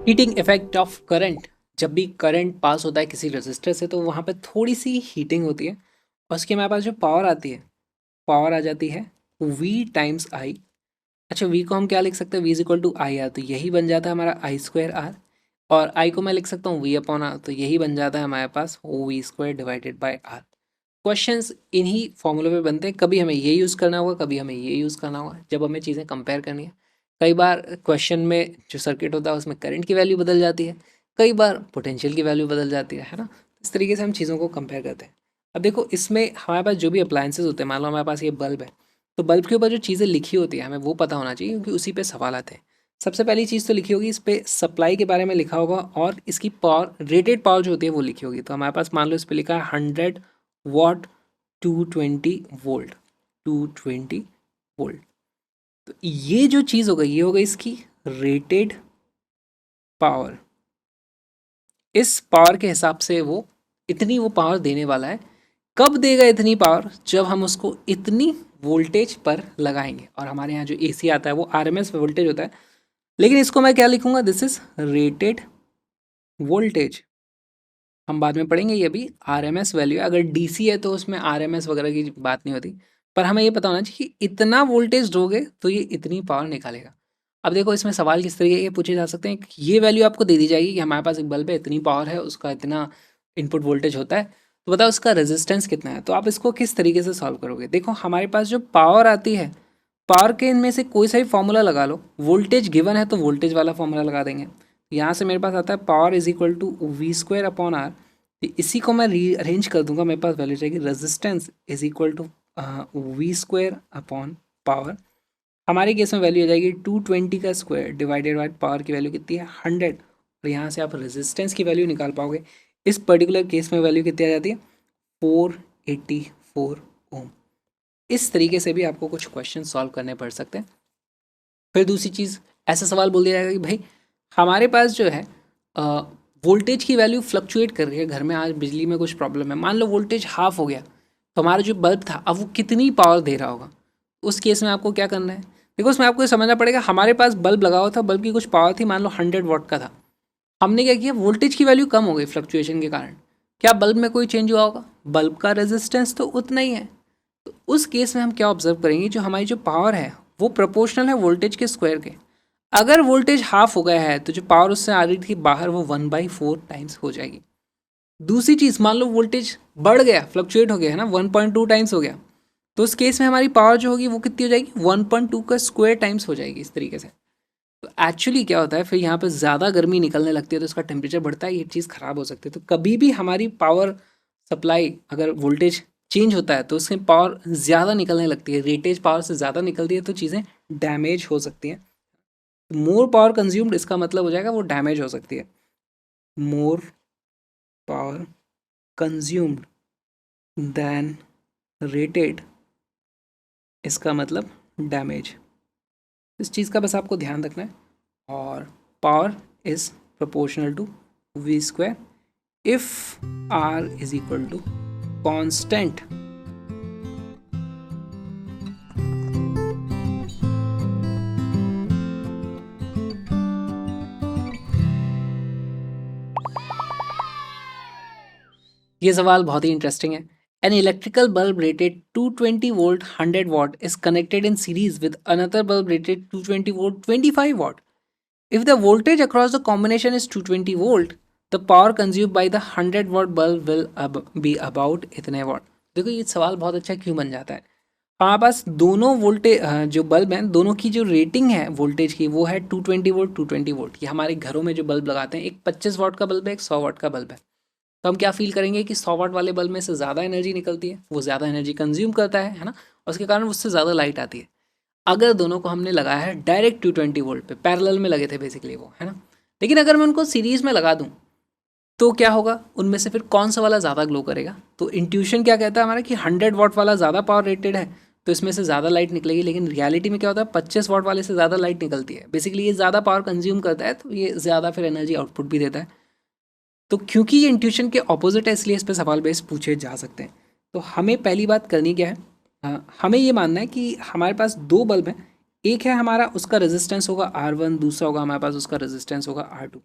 Heating effect of current. जब भी current pass होता है किसी रेजिस्टर से तो वहाँ पे थोड़ी सी हीटिंग होती है और उसके हमारे पास जो पावर आती है, पावर आ जाती है V टाइम्स आई। अच्छा, V को हम क्या लिख सकते हैं, V is equal to I R, तो यही बन जाता है हमारा आई स्क्वायर आर। और I को मैं लिख सकता हूँ V अपॉन आर, तो यही बन जाता है हमारे पास V square divided by R. Questions इन्हीं फॉर्मूले पे बनते हैं, कभी हमें ये यूज़ करना होगा, कभी हमें ये यूज़ करना होगा जब हमें चीज़ें कंपेयर करनी है। कई बार क्वेश्चन में जो सर्किट होता है उसमें करंट की वैल्यू बदल जाती है, कई बार पोटेंशियल की वैल्यू बदल जाती है ना। इस तरीके से हम चीज़ों को कंपेयर करते हैं। अब देखो, इसमें हमारे पास जो भी अप्लायंसेज होते हैं, मान लो हमारे पास ये बल्ब है, तो बल्ब के ऊपर जो चीज़ें लिखी होती है हमें वो पता होना चाहिए, क्योंकि उसी पे सवाल आते हैं। सबसे पहली चीज़ तो लिखी होगी, इस पे सप्लाई के बारे में लिखा होगा और इसकी पावर, रेटेड पावर जो होती है वो लिखी होगी। तो हमारे पास मान लो इस पे लिखा है 100 वाट 220 वोल्ट, 220 वोल्ट। तो ये जो चीज़ हो गई, ये हो गई इसकी रेटेड पावर। इस पावर के हिसाब से वो इतनी वो पावर देने वाला है। कब देगा इतनी पावर, जब हम उसको इतनी वोल्टेज पर लगाएंगे। और हमारे यहाँ जो एसी आता है वो आरएमएस वोल्टेज होता है, लेकिन इसको मैं क्या लिखूंगा, दिस इज रेटेड वोल्टेज। हम बाद में पढ़ेंगे, ये भी आरएमएस वैल्यू है। अगर डीसी है तो उसमें आरएमएस वगैरह की बात नहीं होती, पर हमें ये पता होना चाहिए कि इतना वोल्टेज दोगे तो ये इतनी पावर निकालेगा। अब देखो, इसमें सवाल किस तरीके के पूछे जा सकते हैं। ये वैल्यू आपको दे दी जाएगी कि हमारे पास एक बल्ब है, इतनी पावर है, उसका इतना इनपुट वोल्टेज होता है, तो बताओ उसका रेजिस्टेंस कितना है। तो आप इसको किस तरीके से सॉल्व करोगे। देखो, हमारे पास जो पावर आती है, पावर के इनमें से कोई सा भी फॉर्मूला लगा लो। वोल्टेज गिवन है तो वोल्टेज वाला फॉर्मूला लगा देंगे। यहाँ से मेरे पास आता है power is equal to V square upon R. इसी को मैं रीअरेंज कर दूंगा, मेरे पास वैल्यू जाएगी resistance is equal to V square upon power. हमारे केस में वैल्यू आ जाएगी 220 का स्क्वायर डिवाइडेड बाई पावर की वैल्यू कितनी है 100। और यहाँ से आप रेजिस्टेंस की वैल्यू निकाल पाओगे। इस पर्टिकुलर केस में वैल्यू कितनी आ जाती है 484 ओम। इस तरीके से भी आपको कुछ क्वेश्चन सॉल्व करने पड़ सकते हैं। फिर दूसरी चीज़, ऐसा सवाल बोल दिया जाएगा कि भाई हमारे पास जो है वोल्टेज की वैल्यू फ्लक्चुएट कर रही है, घर में आज बिजली में कुछ प्रॉब्लम है, मान लो वोल्टेज हाफ हो गया, तो हमारा जो बल्ब था अब वो कितनी पावर दे रहा होगा। उस केस में आपको क्या करना है, देखो उसमें आपको ये समझना पड़ेगा। हमारे पास बल्ब लगा हुआ था, बल्ब की कुछ पावर थी, मान लो 100 वाट का था। हमने क्या किया, वोल्टेज की वैल्यू कम हो गई फ्लक्चुएशन के कारण, क्या बल्ब में कोई चेंज हुआ होगा, बल्ब का रेजिस्टेंस तो उतना ही है। तो उस केस में हम क्या ऑब्जर्व करेंगे, जो हमारी जो पावर है वो प्रोपोर्शनल है वोल्टेज के स्क्वायर के। अगर वोल्टेज हाफ हो गया है तो जो पावर उससे आ रही थी बाहर वो 1/4 टाइम्स हो जाएगी। दूसरी चीज़, मान लो वोल्टेज बढ़ गया, फ्लक्चुएट हो गया है ना, 1.2 टाइम्स हो गया, तो उस केस में हमारी पावर जो होगी वो कितनी हो जाएगी 1.2 का स्क्वायर टाइम्स हो जाएगी, इस तरीके से। तो एक्चुअली क्या होता है, फिर यहाँ पे ज़्यादा गर्मी निकलने लगती है तो इसका टेम्परेचर बढ़ता है, ये चीज़ ख़राब हो सकती है। तो कभी भी हमारी पावर सप्लाई, अगर वोल्टेज चेंज होता है तो उसकी पावर ज़्यादा निकलने लगती है, रेटेज पावर से ज़्यादा निकलती है, तो चीज़ें डैमेज हो सकती हैं। मोर पावर कंज्यूम्ड, इसका मतलब हो जाएगा वो डैमेज हो सकती है। More power consumed than rated, इसका मतलब डैमेज। इस चीज़ का बस आपको ध्यान रखना है। और power is proportional to V square if R is equal to constant. ये सवाल बहुत ही इंटरेस्टिंग है। An electrical bulb rated 220 volt 100 watt is connected in series with another bulb rated 220 volt 25 watt. If the voltage across the combination is 220 volt, the power consumed by the 100 watt bulb will be about इतने watt। देखो ये सवाल बहुत अच्छा क्यों बन जाता है। हमारे पास दोनों वोल्टेज जो बल्ब हैं, दोनों की जो रेटिंग है वोल्टेज की वो है 220 वोल्ट 220 वोल्ट। ये हमारे घरों में जो बल्ब लगाते हैं, एक 25 वाट का बल्ब है, एक 100 वाट का बल्ब है। तो हम क्या फील करेंगे कि 100 वाट वाले बल्ब में से ज़्यादा एनर्जी निकलती है, वो ज़्यादा एनर्जी कंज्यूम करता है ना, और उसके कारण उससे ज़्यादा लाइट आती है। अगर दोनों को हमने लगाया है डायरेक्ट 220 वोल्ट पे, पैरेलल में लगे थे बेसिकली वो, है ना। लेकिन अगर मैं उनको सीरीज़ में लगा दूँ तो क्या होगा, उनमें से फिर कौन सा वाला ज़्यादा ग्लो करेगा। तो इंट्यूशन क्या कहता है हमारा कि 100 वाट वाला ज़्यादा पावर रेटेड है, तो इसमें से ज़्यादा लाइट निकलेगी। लेकिन रियलिटी में क्या होता है, 25 वाट वाले से ज़्यादा लाइट निकलती है। बेसिकली ये ज़्यादा पावर कंज्यूम करता है, तो ये ज़्यादा फिर एनर्जी आउटपुट भी देता है। तो क्योंकि ये इंट्यूशन के ऑपोजिट है, इसलिए इस पर सवाल बेस पूछे जा सकते हैं। तो हमें पहली बात करनी क्या है, हमें ये मानना है कि हमारे पास दो बल्ब हैं, एक है हमारा उसका रेजिस्टेंस होगा R1, दूसरा होगा हमारे पास उसका रेजिस्टेंस होगा R2।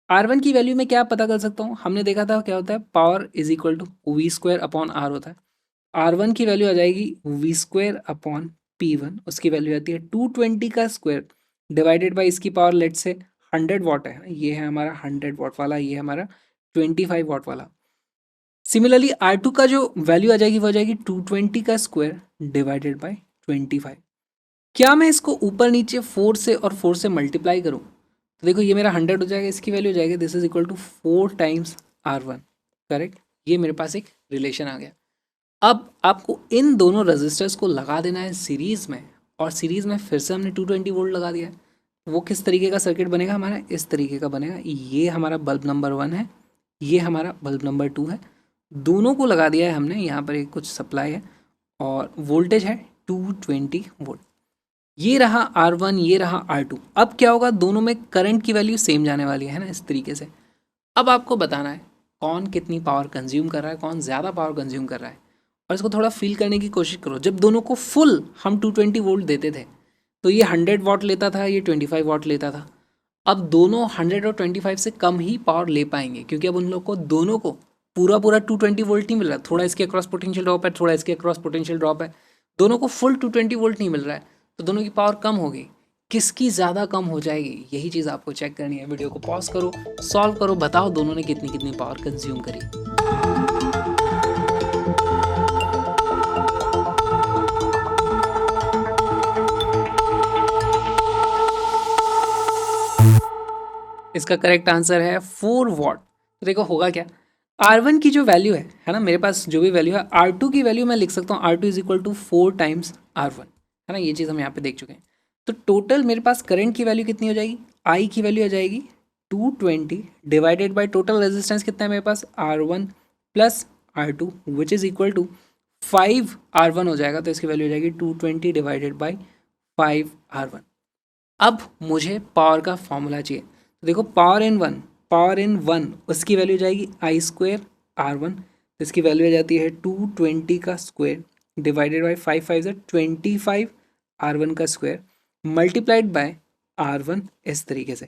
R1 की वैल्यू में क्या पता कर सकता हूँ, हमने देखा था क्या होता है, power is equal to V square upon R होता है। R1 की वैल्यू आ जाएगी वी स्क्वायर अपॉन P1, उसकी वैल्यू आती है 220 का स्क्वायर डिवाइडेड बाई इसकी पावर लेट से 100 वाट है, ये है हमारा 100 वाट वाला, ये है हमारा 25 वाट वाला। सिमिलरली R2 का जो वैल्यू आ जाएगी वो आ जाएगी 220 का स्क्वायर डिवाइडेड बाई 25। क्या मैं इसको ऊपर नीचे 4 से और 4 से मल्टीप्लाई करूं तो देखो ये मेरा 100 हो जाएगा, इसकी वैल्यू हो जाएगी this is equal to 4 times R1। Correct, ये मेरे पास एक रिलेशन आ गया। अब आपको इन दोनों रजिस्टर्स को लगा देना है सीरीज में, और सीरीज में फिर से हमने 220 वोल्ट लगा दिया है। वो किस तरीके का सर्किट बनेगा हमारा, इस तरीके का बनेगा। ये हमारा बल्ब नंबर 1 है, ये हमारा बल्ब नंबर 2 है, दोनों को लगा दिया है हमने। यहाँ पर एक कुछ सप्लाई है और वोल्टेज है 220 वोल्ट। ये रहा R1, ये रहा R2। अब क्या होगा, दोनों में करंट की वैल्यू सेम जाने वाली है ना, इस तरीके से। अब आपको बताना है कौन कितनी पावर कंज्यूम कर रहा है, कौन ज़्यादा पावर कंज्यूम कर रहा है, और इसको थोड़ा फील करने की कोशिश करो। जब दोनों को फुल हम 220 वोल्ट देते थे तो ये 100 वाट लेता था, ये 25 वाट लेता था। अब दोनों 100 और 25 से कम ही पावर ले पाएंगे, क्योंकि अब उन लोग को दोनों को पूरा पूरा 220 वोल्ट नहीं मिल रहा, थोड़ा इसके अक्रॉस पोटेंशियल ड्रॉप है, थोड़ा इसके अक्रॉस पोटेंशियल ड्रॉप है, दोनों को फुल 220 वोल्ट नहीं मिल रहा है, तो दोनों की पावर कम होगी। किसकी ज़्यादा कम हो जाएगी, यही चीज़ आपको चेक करनी है। वीडियो को पॉज करो, सॉल्व करो, बताओ दोनों ने कितनी कितनी पावर कंज्यूम करी। इसका करेक्ट आंसर है 4 वॉट। तो देखो होगा क्या, R1 की जो वैल्यू है ना, मेरे पास जो भी वैल्यू है, R2 की वैल्यू मैं लिख सकता हूँ R2 is equal to 4 times R1, है ना। ये चीज़ हम यहाँ पे देख चुके हैं। तो टोटल मेरे पास करंट की वैल्यू कितनी हो जाएगी, I की वैल्यू आ जाएगी 220 डिवाइडेड बाई टोटल रेजिस्टेंस कितना है मेरे पास, R1 plus R2 which is equal to 5R1 हो जाएगा। तो इसकी वैल्यू हो जाएगी 220 डिवाइडेड बाई 5R1। अब मुझे पावर का फॉर्मूला चाहिए। तो देखो पावर इन वन उसकी वैल्यू जाएगी आई स्क्वेयर R1, तो इसकी वैल्यू आ जाती है 220 का स्क्वायर डिवाइडेड बाई 5 से 25 R1 का स्क्वायर मल्टीप्लाइड बाय R1। इस तरीके से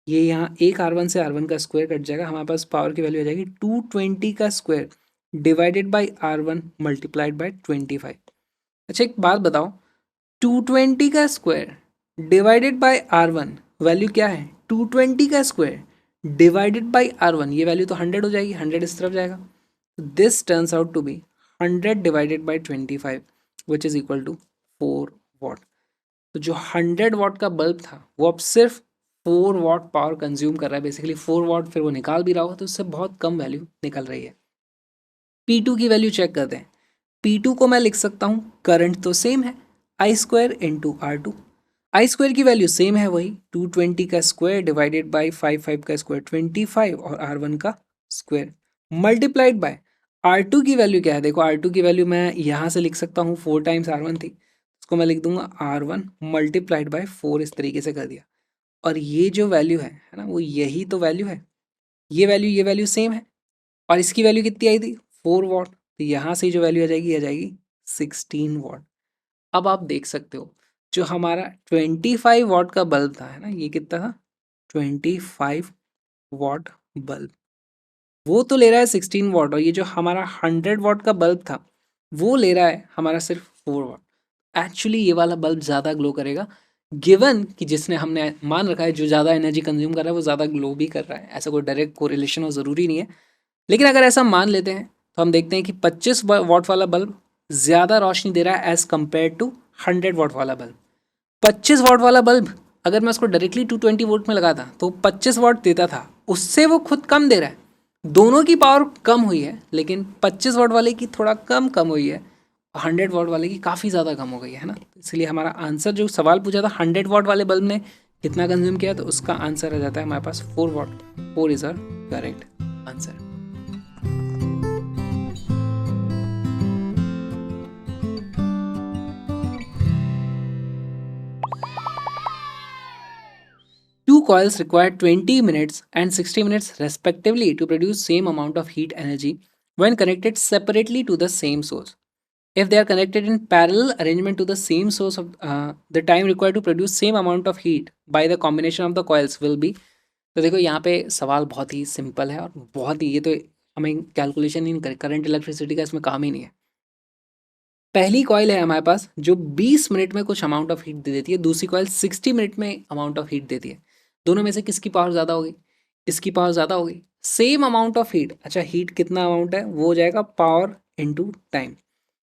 ये यहाँ एक R1 से R1 का स्क्वायर कट जाएगा, हमारे पास पावर की वैल्यू आ जाएगी 220 का square divided by R1 multiplied by 25। अच्छा एक बात बताओ, 220 का square divided by R1 value क्या है, 220 का स्क्वायर डिवाइडेड बाय R1, ये वैल्यू तो 100 हो जाएगी, 100 इस तरफ जाएगा। This turns out to be 100 divided by 25 which is equal to 4 watt. तो जो 100 वॉट का बल्ब था वो अब सिर्फ 4 वॉट पावर कंज्यूम कर रहा है, बेसिकली 4 वॉट फिर वो निकाल भी रहा होगा, तो उससे बहुत कम वैल्यू निकल रही है। P2 की वैल्यू चेक करते हैं। P2 को मैं लिख सकता हूँ, करंट तो सेम है, आई स्क्वायर इंटू R2। आई स्क्वायर की वैल्यू सेम है वही 220 का स्क्वायर डिवाइडेड बाई 5 का स्क्वायर 25 और R1 का स्क्वायर मल्टीप्लाइड बाय R2 की वैल्यू क्या है। देखो R2 की वैल्यू मैं यहाँ से लिख सकता हूँ 4 टाइम्स R1 थी, उसको मैं लिख दूंगा R1 मल्टीप्लाइड बाय 4, इस तरीके से कर दिया। और ये जो वैल्यू है ना, वो यही तो वैल्यू है, ये वैल्यू सेम है। और इसकी वैल्यू कितनी आई थी, 4 वॉट, तो यहाँ से जो वैल्यू आ जाएगी 16 वॉट। अब आप देख सकते हो जो हमारा 25 वॉट का बल्ब था, है ना, ये कितना था, 25 वॉट बल्ब, वो तो ले रहा है 16 वॉट, और ये जो हमारा 100 वॉट का बल्ब था वो ले रहा है हमारा सिर्फ 4 वॉट। एक्चुअली ये वाला बल्ब ज़्यादा ग्लो करेगा, गिवन कि जिसने हमने मान रखा है जो ज़्यादा एनर्जी कंज्यूम कर रहा है वो ज़्यादा ग्लो भी कर रहा है। ऐसा कोई डायरेक्ट कोरिलेशन हो, ज़रूरी नहीं है, लेकिन अगर ऐसा मान लेते हैं तो हम देखते हैं कि 25 वॉट वाला बल्ब ज़्यादा रोशनी दे रहा है एज़ कम्पेयर टू 100 वॉट वाला बल्ब। 25 वॉट वाला बल्ब अगर मैं उसको डायरेक्टली 220 वोल्ट में लगाता तो 25 वॉट देता था, उससे वो खुद कम दे रहा है। दोनों की पावर कम हुई है, लेकिन 25 वॉट वाले की थोड़ा कम हुई है, 100 वॉट वाले की काफ़ी ज़्यादा कम हो गई है ना। इसलिए हमारा आंसर जो सवाल पूछा था 100 वॉट वाले बल्ब ने कितना कंज्यूम किया, तो उसका आंसर आ जाता है हमारे पास 4 watt. 4 is our correct answer. Two coils require 20 minutes and 60 minutes respectively to produce same amount of heat energy when connected separately to the same source. If they are connected in parallel arrangement to the same source of the time required to produce same amount of heat by the combination of the coils will be। तो देखो यहाँ पे सवाल बहुत ही simple है और बहुत ही, ये तो हमें कैलकुलेशन ही नहीं करे, करंट इलेक्ट्रिसिटी का इसमें काम ही नहीं है। पहली कॉइल है हमारे पास जो 20 मिनट में कुछ अमाउंट ऑफ हीट दे देती है, दूसरी कॉइल 60 मिनट में अमाउंट ऑफ हीट देती है। दोनों में से किसकी पावर ज़्यादा होगी? इसकी पावर ज़्यादा होगी। सेम अमाउंट ऑफ हीट, अच्छा हीट कितना अमाउंट है, वो हो जाएगा पावर इनटू टाइम।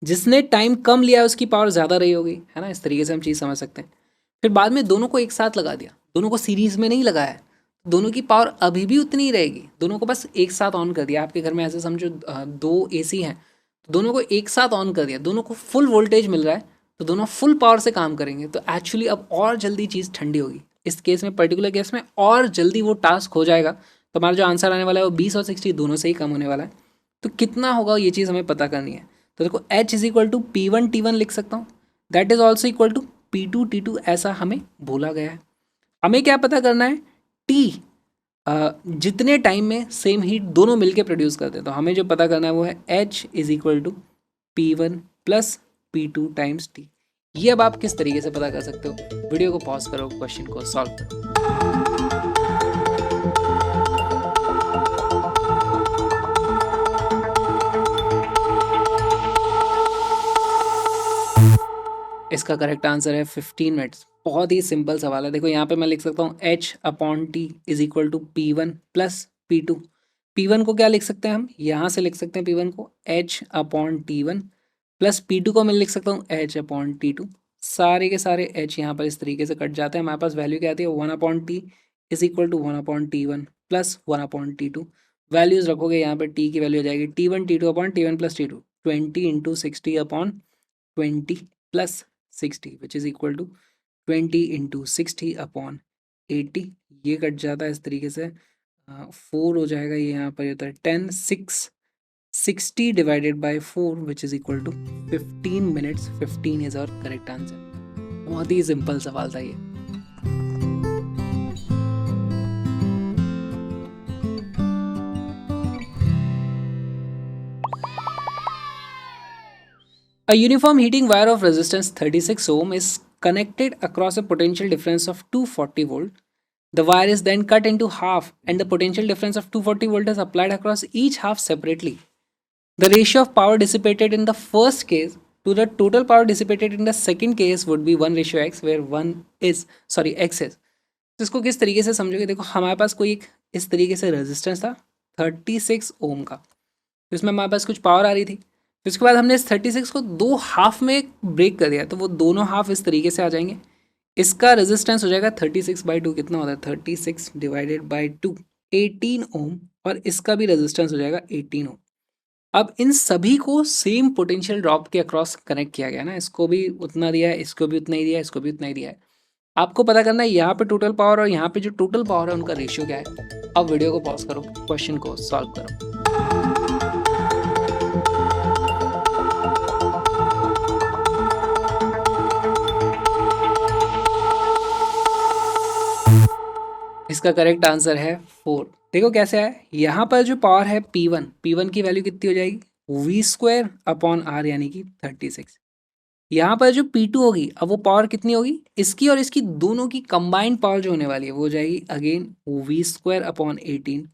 जिसने टाइम कम लिया है उसकी पावर ज़्यादा रही होगी, है ना। इस तरीके से हम चीज़ समझ सकते हैं। फिर बाद में दोनों को एक साथ लगा दिया, दोनों को सीरीज में नहीं लगाया है, दोनों की पावर अभी भी उतनी ही रहेगी। दोनों को बस एक साथ ऑन कर दिया। आपके घर में ऐसे समझो दो एसी हैं, तो दोनों को एक साथ ऑन कर दिया, दोनों को फुल वोल्टेज मिल रहा है, तो दोनों फुल पावर से काम करेंगे, तो एक्चुअली अब और जल्दी चीज़ ठंडी होगी। इस केस में, पर्टिकुलर केस में, और जल्दी वो टास्क हो जाएगा। तो हमारा जो आंसर आने वाला है वो 20 और 60 दोनों से ही कम होने वाला है। तो कितना होगा ये चीज़ हमें पता करनी है। तो देखो H is equal to P1 T1 लिख सकता हूँ, that is also equal to P2 T2, ऐसा हमें बोला गया है। हमें क्या पता करना है? T जितने टाइम में सेम हीट दोनों मिलके प्रोड्यूस करते हैं, तो हमें जो पता करना है वो है H is equal to P1 plus P2 times T। ये अब आप किस तरीके से पता कर सकते हो? वीडियो को पॉज करो, क्वेश्चन को सॉल्व करो। इसका करेक्ट आंसर है 15 मिनट्स। बहुत ही सिंपल सवाल है। देखो यहाँ पे मैं लिख सकता हूँ H upon T is equal to P1 plus P2। P1 को क्या लिख सकते हैं हम? यहाँ से लिख सकते हैं P1 को H upon T1 plus P2 को मैं लिख सकता हूँ H अपॉन T2। सारे के सारे H यहाँ पर इस तरीके से कट जाते हैं। हमारे पास वैल्यू क्या आती है? 1 upon T is equal to 1 upon T1 plus 1 upon T2। Values रखोगे यहाँ पर, टी की वैल्यू आ जाएगी T1 T2 upon T1 plus T2, 20 into 60 upon 20 plus 60 which is equal to 20 into 60 upon 80। ये कट जाता है इस तरीके से, 4 हो जाएगा, ये यहाँ पर होता है 10, 6 60 divided by 4 which is equal to 15 minutes. 15 is our correct answer. बहुत ही सिंपल सवाल था ये। A uniform heating wire of resistance 36 ohm is connected across a potential difference of 240 volt. The wire is then cut into half and the potential difference of 240 volt is applied across each half separately. The ratio of power dissipated in the first case to the total power dissipated in the second case would be 1:x, where 1 is, sorry, x is। तो इसको किस तरीके से समझोगे? देखो हमारे पास कोई एक इस तरीके से रेजिस्टेंस था 36 ओम का, तो इसमें हमारे पास कुछ पावर आ रही थी। फिर उसके बाद हमने इस 36 को दो हाफ में ब्रेक कर दिया, तो वो दोनों हाफ इस तरीके से आ जाएंगे। इसका रेजिस्टेंस हो जाएगा 36/2। कितना होता है? 36 डिवाइडेड बाई 2, 18 ओम। और इसका भी रेजिस्टेंस हो जाएगा 18 ओम। अब इन सभी को सेम पोटेंशियल ड्रॉप के अक्रॉस कनेक्ट किया गया ना, इसको भी उतना दिया है, इसको भी उतना ही दिया है, इसको भी उतना ही दिया है। आपको पता करना है यहाँ पे टोटल पावर और यहाँ पे जो टोटल पावर है उनका रेशियो क्या है। अब वीडियो को पॉज करो, क्वेश्चन को सॉल्व करो। इसका करेक्ट आंसर है 4। देखो कैसे है, यहाँ पर जो पावर है P1 की वैल्यू कितनी हो जाएगी? V² अपॉन R, यानी कि 36। यहाँ पर जो P2 होगी, अब वो पावर कितनी होगी? इसकी और इसकी दोनों की कंबाइंड पावर जो होने वाली है वो हो जाएगी again V² upon 18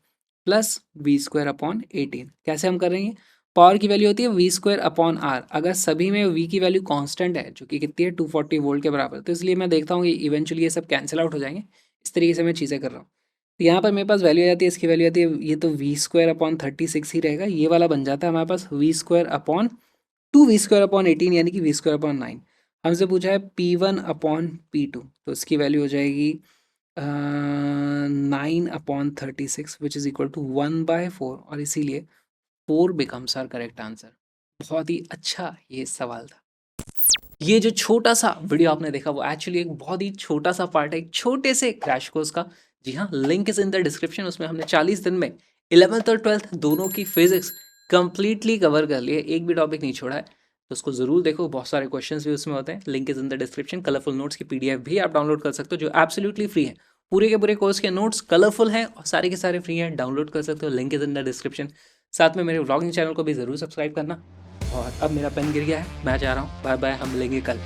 plus V² upon 18। कैसे हम कर रहे हैं? पावर की वैल्यू होती है V² अपॉन R। अगर सभी में V की वैल्यू कांस्टेंट है जो कि कितनी है 240 वोल्ट के बराबर, तो इसलिए मैं देखता हूँ कि इवेंचुअली ये सब कैंसिल आउट हो जाएंगे। इस तरीके से मैं चीज़ें कर रहा हूँ। तो यहाँ पर मेरे पास वैल्यू आ जाती है, इसकी वैल्यू आती है, ये तो V² अपॉन 36 ही रहेगा। ये वाला बन जाता है हमारे पास V² अपॉन 2V² अपॉन 18, यानी कि V² अपॉन 9। हमसे पूछा है P1 अपॉन P2, तो इसकी वैल्यू हो जाएगी 9 upon 36 which is equal to 1/4, और इसीलिए 4 बिकम्स आवर करेक्ट आंसर। बहुत ही अच्छा ये सवाल था। ये जो छोटा सा वीडियो आपने देखा वो एक्चुअली एक बहुत ही छोटा सा पार्ट है एक छोटे से क्रैश कोर्स का। जी हाँ, link is in the description. उसमें हमने 40 दिन में 11th और 12th दोनों की फिजिक्स कंप्लीटली कवर कर लिए, एक भी टॉपिक नहीं छोड़ा है। तो उसको जरूर देखो, बहुत सारे क्वेश्चंस भी उसमें होते हैं। Link is in the description. Colourful notes की PDF भी आप डाउनलोड कर सकते हो जो एब्सोल्युटली फ्री है। पूरे के पूरे कोर्स के नोट्स कलरफुल हैं और सारे के सारे फ्री हैं, डाउनलोड कर सकते हो। Link is in the description. साथ में मेरे व्लॉगिंग चैनल को भी जरूर सब्सक्राइब करना। और अब मेरा पेन गिर गया है, मैं जा रहा हूँ, बाय बाय, हम मिलेंगे कल।